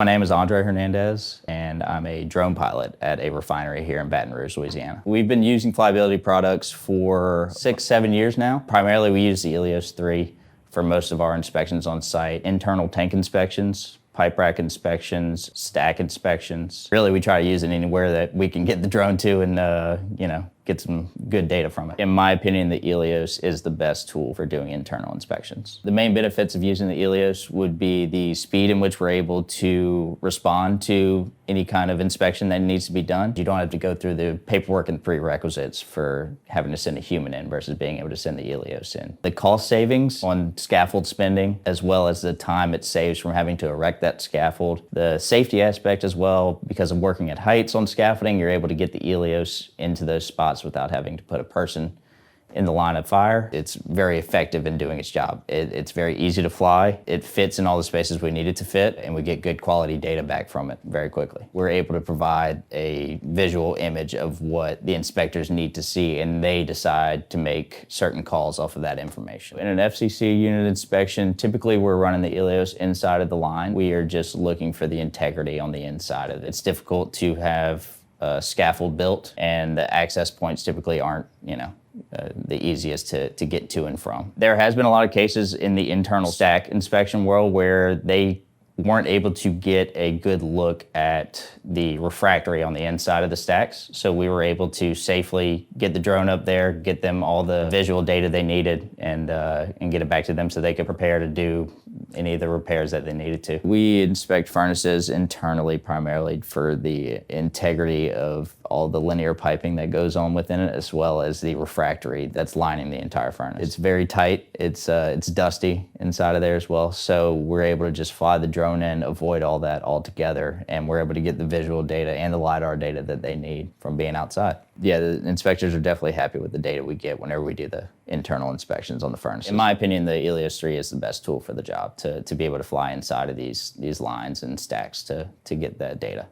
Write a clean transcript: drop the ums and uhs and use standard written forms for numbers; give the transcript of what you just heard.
My name is Hernandez, and I'm a drone pilot at a refinery here in Baton Rouge, Louisiana. We've been using Flyability products for 6-7 years now. Primarily, we use the Elios 3 for most of our inspections on site. Internal tank inspections, pipe rack inspections, stack inspections. Really, we try to use it anywhere that we can get the drone to and, get some good data from it. In my opinion, the Elios is the best tool for doing internal inspections. The main benefits of using the Elios would be the speed in which we're able to respond to any kind of inspection that needs to be done. You don't have to go through the paperwork and prerequisites for having to send a human in versus being able to send the Elios in. The cost savings on scaffold spending, as well as the time it saves from having to erect that scaffold. The safety aspect as well, because of working at heights on scaffolding, you're able to get the Elios into those spots without having to put a person in the line of fire. It's very effective in doing its job. It's very easy to fly. It fits in all the spaces we need it to fit, and we get good quality data back from it very quickly. We're able to provide a visual image of what the inspectors need to see, and they decide to make certain calls off of that information. In an FCC unit inspection, typically we're running the Elios inside of the line. We are just looking for the integrity on the inside of it. It's difficult to have a scaffold built, and the access points typically aren't, the easiest to get to and from. There has been a lot of cases in the internal stack inspection world where they weren't able to get a good look at the refractory on the inside of the stacks. So we were able to safely get the drone up there, get them all the visual data they needed, and get it back to them so they could prepare to do any of the repairs that they needed to. We inspect furnaces internally primarily for the integrity of all the linear piping that goes on within it, as well as the refractory that's lining the entire furnace. It's very tight. It's dusty inside of there as well. So we're able to just fly the drone in, avoid all that altogether, and we're able to get the visual data and the LiDAR data that they need from being outside. Yeah, the inspectors are definitely happy with the data we get whenever we do the internal inspections on the furnace. In my opinion, the Elios 3 is the best tool for the job to be able to fly inside of these lines and stacks to get that data.